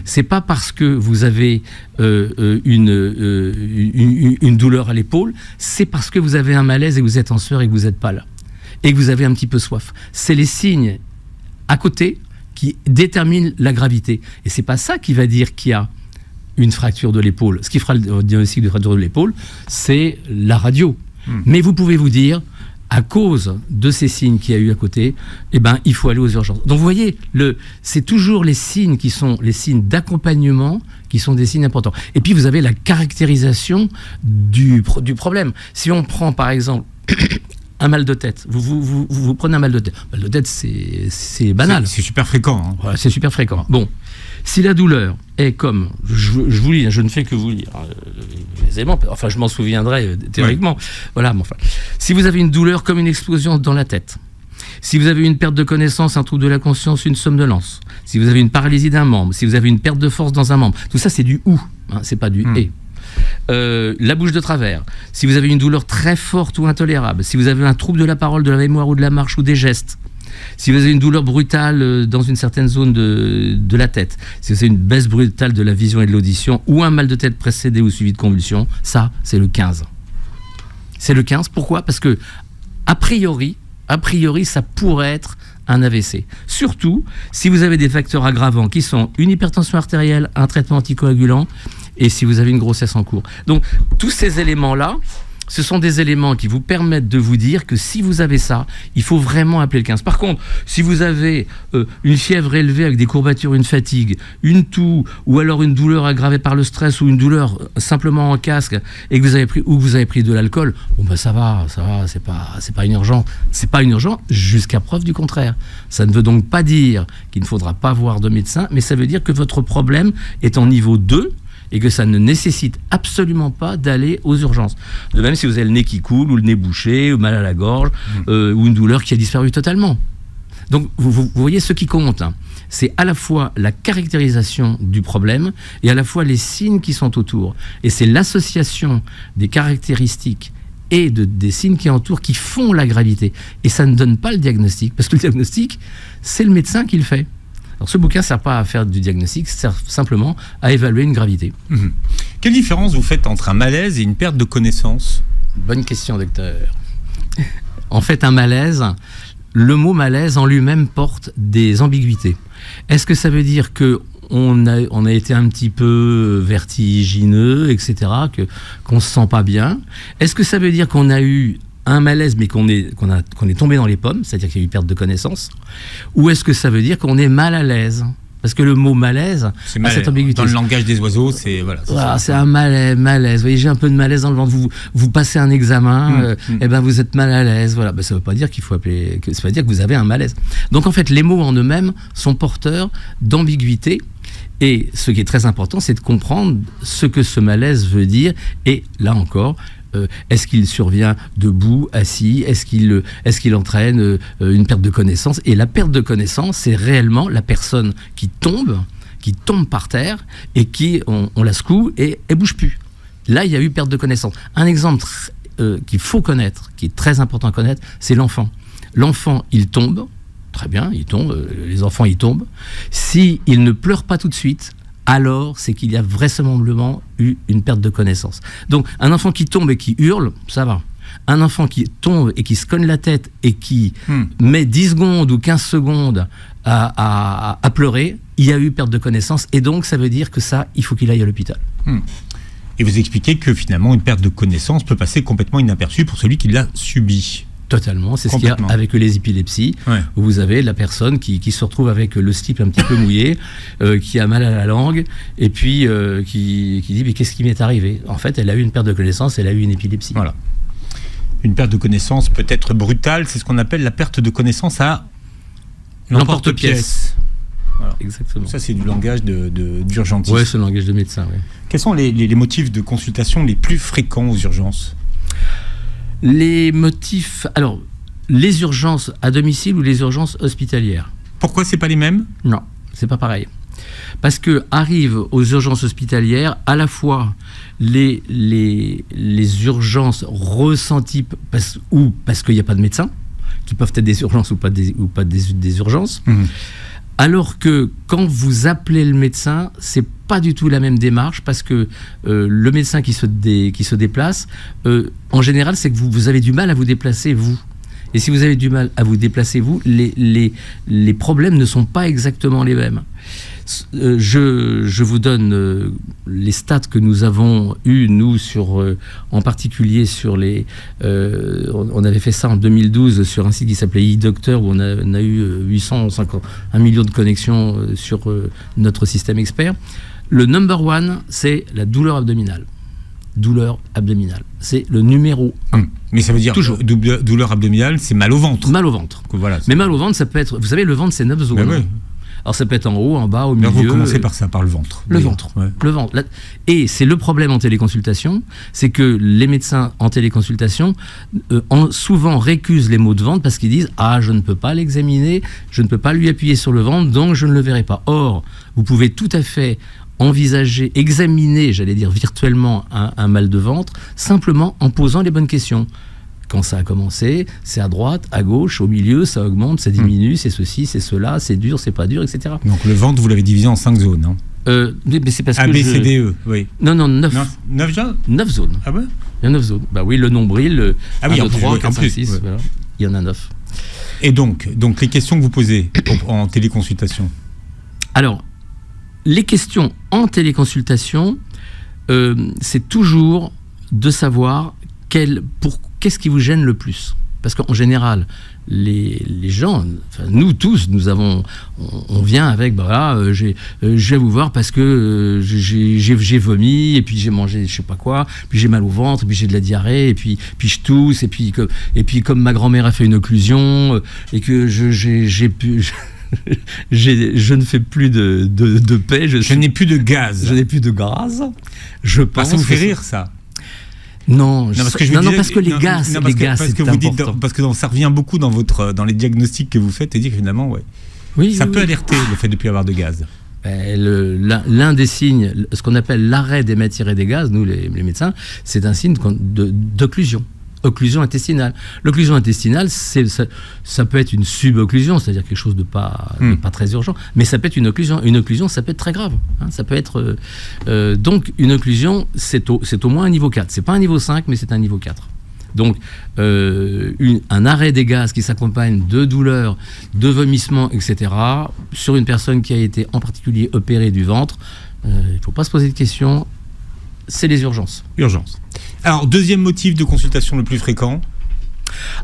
A: c'est pas parce que vous avez une douleur à l'épaule, c'est parce que vous avez un malaise et que vous êtes en sueur et que vous êtes pâle, et que vous avez un petit peu soif. C'est les signes à côté qui déterminent la gravité. Et c'est pas ça qui va dire qu'il y a une fracture de l'épaule. Ce qui fera le diagnostic de fracture de l'épaule, c'est la radio. Mais vous pouvez vous dire, à cause de ces signes qu'il y a eu à côté, eh ben, il faut aller aux urgences. Donc vous voyez, c'est toujours les signes qui sont les signes d'accompagnement qui sont des signes importants. Et puis vous avez la caractérisation du problème. Si on prend par exemple un mal de tête, vous prenez un mal de tête. Mal de tête, c'est banal.
C: C'est super fréquent. Hein.
A: Voilà, c'est super fréquent. Bon, si la douleur est comme, je vous lis, je ne fais que vous lire aisément, enfin je m'en souviendrai théoriquement. Ouais. Voilà, mais enfin, si vous avez une douleur comme une explosion dans la tête, si vous avez une perte de connaissance, un trouble de la conscience, une somnolence, si vous avez une paralysie d'un membre, si vous avez une perte de force dans un membre, tout ça c'est du ou, hein, c'est pas du et. La bouche de travers, si vous avez une douleur très forte ou intolérable, si vous avez un trouble de la parole, de la mémoire ou de la marche ou des gestes, si vous avez une douleur brutale dans une certaine zone de la tête, si vous avez une baisse brutale de la vision et de l'audition ou un mal de tête précédé ou suivi de convulsions, ça c'est le 15. C'est le 15, pourquoi? Parce que a priori ça pourrait être un AVC. Surtout si vous avez des facteurs aggravants qui sont une hypertension artérielle, un traitement anticoagulant et si vous avez une grossesse en cours. Donc tous ces éléments-là, ce sont des éléments qui vous permettent de vous dire que si vous avez ça, il faut vraiment appeler le 15. Par contre, si vous avez une fièvre élevée avec des courbatures, une fatigue, une toux, ou alors une douleur aggravée par le stress, ou une douleur simplement en casque, et que vous avez pris de l'alcool, bon ben ça va, c'est pas une urgence. C'est pas une urgence jusqu'à preuve du contraire. Ça ne veut donc pas dire qu'il ne faudra pas voir de médecin, mais ça veut dire que votre problème est en niveau 2, et que ça ne nécessite absolument pas d'aller aux urgences. De même si vous avez le nez qui coule, ou le nez bouché, ou mal à la gorge, ou une douleur qui a disparu totalement. Donc vous voyez ce qui compte, hein. C'est à la fois la caractérisation du problème, et à la fois les signes qui sont autour. Et c'est l'association des caractéristiques et des signes qui entourent qui font la gravité. Et ça ne donne pas le diagnostic, parce que le diagnostic, c'est le médecin qui le fait. Alors ce bouquin ne sert pas à faire du diagnostic, sert simplement à évaluer une gravité.
C: Quelle différence vous faites entre un malaise et une perte de connaissance?
A: Bonne question, docteur. En fait, un malaise, le mot malaise en lui-même porte des ambiguïtés. Est-ce que ça veut dire qu'on a été un petit peu vertigineux, etc., qu'on ne se sent pas bien? Est-ce que ça veut dire qu'on a eu un malaise, mais qu'on est tombé dans les pommes, c'est-à-dire qu'il y a eu perte de connaissance, ou est-ce que ça veut dire qu'on est mal à l'aise? Parce que le mot malaise a cette ambiguïté.
C: Dans le langage des oiseaux, c'est
A: c'est un malaise. Vous voyez, j'ai un peu de malaise dans le ventre. Vous passez un examen, et ben vous êtes mal à l'aise. Voilà. Ben, ça ne veut pas dire qu'il faut appeler. Ça veut dire que vous avez un malaise. Donc en fait, les mots en eux-mêmes sont porteurs d'ambiguïté. Et ce qui est très important, c'est de comprendre ce que ce malaise veut dire. Et là encore, est-ce qu'il survient debout, assis? Est-ce qu'il entraîne une perte de connaissance? Et la perte de connaissance, c'est réellement la personne qui tombe par terre et qui, on la secoue et elle bouge plus. Là, il y a eu perte de connaissance. Un exemple qu'il faut connaître, qui est très important à connaître, c'est l'enfant. L'enfant, il tombe, très bien, il tombe, les enfants, ils tombent. S'il ne pleure pas tout de suite, alors c'est qu'il y a vraisemblablement eu une perte de connaissance. Donc un enfant qui tombe et qui hurle, ça va. Un enfant qui tombe et qui se cogne la tête et qui met 10 secondes ou 15 secondes à pleurer, il y a eu perte de connaissance, et donc ça veut dire que ça, il faut qu'il aille à l'hôpital.
C: Et vous expliquez que finalement, une perte de connaissance peut passer complètement inaperçue pour celui qui l'a subie.
A: Totalement, c'est ce qu'il y a avec les épilepsies, où vous avez la personne qui se retrouve avec le slip un petit peu mouillé, qui a mal à la langue, et puis qui dit mais qu'est-ce qui m'est arrivé ? En fait, elle a eu une perte de connaissance, elle a eu une épilepsie.
C: Voilà. Une perte de connaissance peut être brutale, c'est ce qu'on appelle la perte de connaissance à l'emporte-pièce. Voilà.
A: Exactement.
C: Ça, c'est du langage d'urgentiste.
A: Oui, c'est le langage de médecin. Ouais.
C: Quels sont les motifs de consultation les plus fréquents aux urgences ?
A: Les motifs... Alors, les urgences à domicile ou les urgences hospitalières ?
C: Pourquoi c'est pas les mêmes ?
A: Non, c'est pas pareil. Parce que arrivent aux urgences hospitalières à la fois les urgences ressenties parce qu'il n'y a pas de médecin, qui peuvent être des urgences ou pas des urgences, alors que quand vous appelez le médecin, c'est pas du tout la même démarche, parce que le médecin qui se déplace, en général, c'est que vous avez du mal à vous déplacer, vous. Et si vous avez du mal à vous déplacer, vous, les problèmes ne sont pas exactement les mêmes. Je vous donne les stats que nous avons eus, nous, en particulier sur les... on avait fait ça en 2012 sur un site qui s'appelait eDoctor, où on a eu 1 million de connexions sur notre système expert. Le number one, c'est la douleur abdominale. Douleur abdominale. C'est le numéro 1.
C: Mais ça veut dire toujours douleur abdominale, c'est mal au ventre.
A: Mal au ventre.
C: Voilà,
A: mais mal au ventre, ça peut être... Vous savez, le ventre, c'est 9 zones.
C: Ben oui.
A: Alors ça peut être en haut, en bas, au milieu.
C: Vous commencez par ça, par le ventre.
A: Le ventre. Et c'est le problème en téléconsultation, c'est que les médecins en téléconsultation souvent récusent les maux de ventre parce qu'ils disent « Ah, je ne peux pas l'examiner, je ne peux pas lui appuyer sur le ventre, donc je ne le verrai pas. » Or, vous pouvez tout à fait envisager, examiner, j'allais dire virtuellement, un mal de ventre, simplement en posant les bonnes questions. Quand ça a commencé, c'est à droite, à gauche, au milieu, ça augmente, ça diminue, c'est ceci, c'est cela, c'est dur, c'est pas dur, etc.
C: Donc le ventre, vous l'avez divisé en 5 zones, hein.
A: Mais c'est parce
C: A, B, C, D, E, oui.
A: Non, 9.
C: 9 zones.
A: 9 zones.
C: Ah ouais ?
A: Il y a 9 zones. Bah oui, le nombril, 1, 2, 3, 4, 5, 6, voilà. Il y en a 9.
C: Et donc les questions que vous posez en téléconsultation ?
A: Alors, les questions en téléconsultation, c'est toujours de savoir qu'est-ce qui vous gêne le plus. Parce qu'en général, les gens, enfin, nous tous, on vient avec, je vais vous voir parce que j'ai vomi, et puis j'ai mangé je sais pas quoi, puis j'ai mal au ventre, et puis j'ai de la diarrhée, et puis je tousse, et puis comme ma grand-mère a fait une occlusion, et que je ne fais plus de paix.
C: Je n'ai plus de gaz.
A: Je n'ai plus de gaz. Je pense.
C: Ça vous fait rire, ça ?
A: Non, parce que les gaz, c'est important.
C: Parce que ça revient beaucoup dans les diagnostics que vous faites, et dire que finalement, ça peut alerter le fait de ne plus avoir de gaz.
A: L'un des signes, ce qu'on appelle l'arrêt des matières et des gaz, nous les médecins, c'est un signe d'occlusion. Occlusion intestinale. L'occlusion intestinale, ça peut être une subocclusion, c'est-à-dire quelque chose de pas très urgent, mais ça peut être une occlusion. Une occlusion, ça peut être très grave. Ça peut être donc une occlusion, c'est au moins un niveau 4. C'est pas un niveau 5, mais c'est un niveau 4. Donc un arrêt des gaz qui s'accompagne de douleurs, de vomissements, etc. sur une personne qui a été en particulier opérée du ventre, il ne faut pas se poser de questions. C'est les urgences.
C: Urgences. Alors, deuxième motif de consultation le plus fréquent ?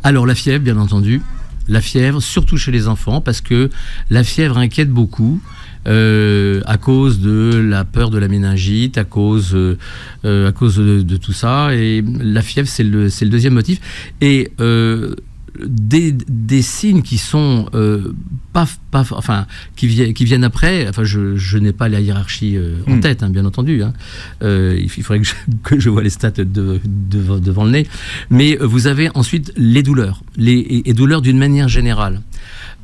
A: Alors, la fièvre, bien entendu. La fièvre, surtout chez les enfants, parce que la fièvre inquiète beaucoup à cause de la peur de la méningite, à cause de tout ça. Et la fièvre, c'est le deuxième motif. Et des signes qui sont qui viennent après. Enfin, je n'ai pas la hiérarchie en tête, bien entendu. Il faudrait que je vois les stats devant le nez. Mais vous avez ensuite les douleurs, et douleurs d'une manière générale.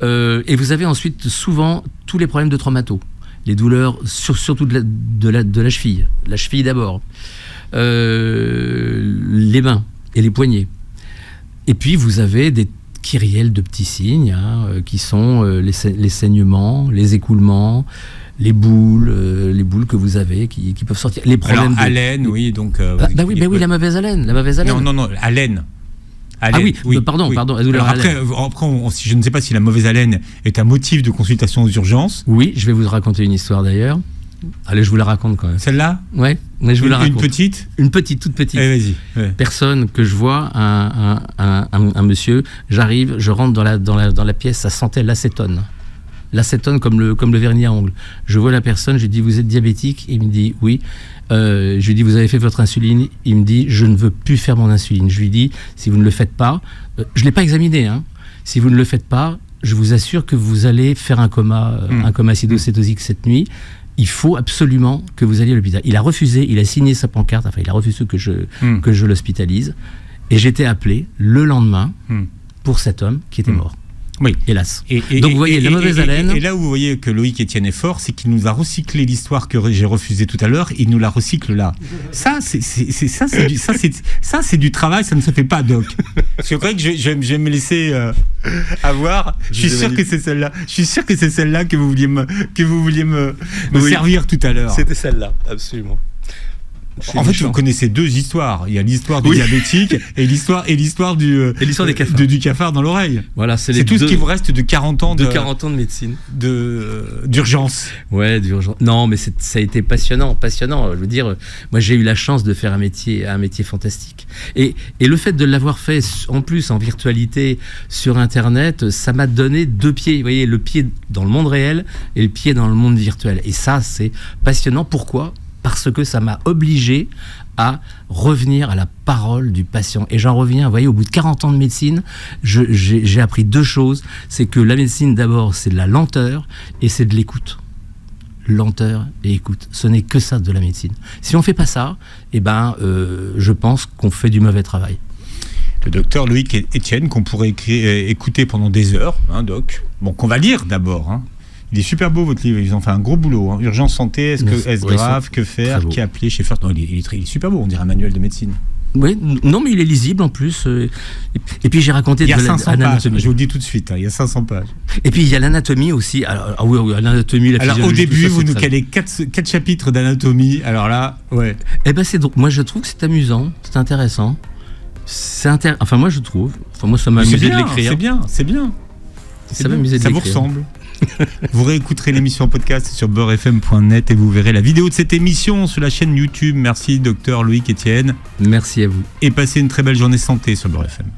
A: Et vous avez ensuite souvent tous les problèmes de traumato. Les douleurs surtout de la cheville. La cheville d'abord. Les mains et les poignets. Et puis vous avez des kyrielles de petits signes qui sont les saignements, les écoulements, les boules que vous avez qui peuvent sortir. Les problèmes
C: haleine, oui, donc.
A: oui, la mauvaise haleine.
C: Non, haleine.
A: Ah oui, pardon.
C: Alors après, si je ne sais pas si la mauvaise haleine est un motif de consultation aux urgences.
A: Oui, je vais vous raconter une histoire d'ailleurs. Allez, je vous la raconte quand même.
C: Celle-là ?
A: Ouais, mais je vous la raconte.
C: Une petite ?
A: Toute petite.
C: Allez, vas-y. Ouais.
A: Personne que je vois, un monsieur, j'arrive, je rentre dans la pièce, ça sentait l'acétone. L'acétone comme le vernis à ongles. Je vois la personne, je lui dis, vous êtes diabétique ? Il me dit, oui. Je lui dis, vous avez fait votre insuline ? Il me dit, je ne veux plus faire mon insuline. Je lui dis, si vous ne le faites pas, je ne l'ai pas examiné, hein. Si vous ne le faites pas, je vous assure que vous allez faire un coma acidocétosique cette nuit. Il faut absolument que vous alliez à l'hôpital. Il a refusé, il a signé sa pancarte, il a refusé que je l'hospitalise. Et j'étais appelé le lendemain pour cet homme qui était mort.
C: Oui.
A: Hélas. Donc vous voyez, la mauvaise haleine...
C: Et là où vous voyez que Loïc Etienne est fort, c'est qu'il nous a recyclé l'histoire que j'ai refusée tout à l'heure, il nous la recycle là. Ça, c'est du travail, ça ne se fait pas, Doc. Je crois que je vais me laisser avoir. Je suis sûr que c'est celle-là. Je suis sûr que c'est celle-là que vous vouliez me servir tout à l'heure.
A: C'était celle-là, absolument.
C: En fait, vous connaissez deux histoires. Il y a l'histoire du diabétique et l'histoire du cafard. Du cafard dans l'oreille.
A: Voilà,
C: c'est tout ce qui vous reste de 40 ans
A: de 40 ans de médecine,
C: d'urgence.
A: Ouais, d'urgence. Non, mais ça a été passionnant. Je veux dire, moi j'ai eu la chance de faire un métier fantastique. Et le fait de l'avoir fait en plus en virtualité sur Internet, ça m'a donné deux pieds. Vous voyez, le pied dans le monde réel et le pied dans le monde virtuel. Et ça, c'est passionnant. Pourquoi ? Parce que ça m'a obligé à revenir à la parole du patient. Et j'en reviens, vous voyez, au bout de 40 ans de médecine, j'ai appris deux choses. C'est que la médecine, d'abord, c'est de la lenteur et c'est de l'écoute. Lenteur et écoute. Ce n'est que ça de la médecine. Si on ne fait pas ça, je pense qu'on fait du mauvais travail.
C: Le docteur Loïc Etienne, qu'on pourrait écouter pendant des heures, hein, Doc. Bon, qu'on va lire d'abord, hein. Il est super beau votre livre, ils ont fait un gros boulot. Hein. Urgence santé, est-ce grave, que faire, qui appeler, chez First. Non, il est super beau, on dirait un manuel de médecine.
A: Oui, non, mais il est lisible en plus. Et puis j'ai raconté
C: il y a 500 pages, je vous le dis tout de suite, hein, il y a 500 pages.
A: Et puis il y a l'anatomie aussi. Alors, oui, l'anatomie, la physiologie.
C: Alors au début, vous nous calez 4 chapitres d'anatomie. Alors là, ouais.
A: C'est donc, moi je trouve que c'est amusant, c'est intéressant. Enfin, moi je trouve. Enfin, moi ça m'a amusé de l'écrire.
C: C'est bien.
A: Ça m'a amusé de l'écrire.
C: Ça vous ressemble. Vous réécouterez l'émission en podcast sur beurrefm.net et vous verrez la vidéo de cette émission sur la chaîne YouTube. Merci docteur Loïc Etienne.
A: Merci à vous.
C: Et passez une très belle journée santé sur Beurre FM.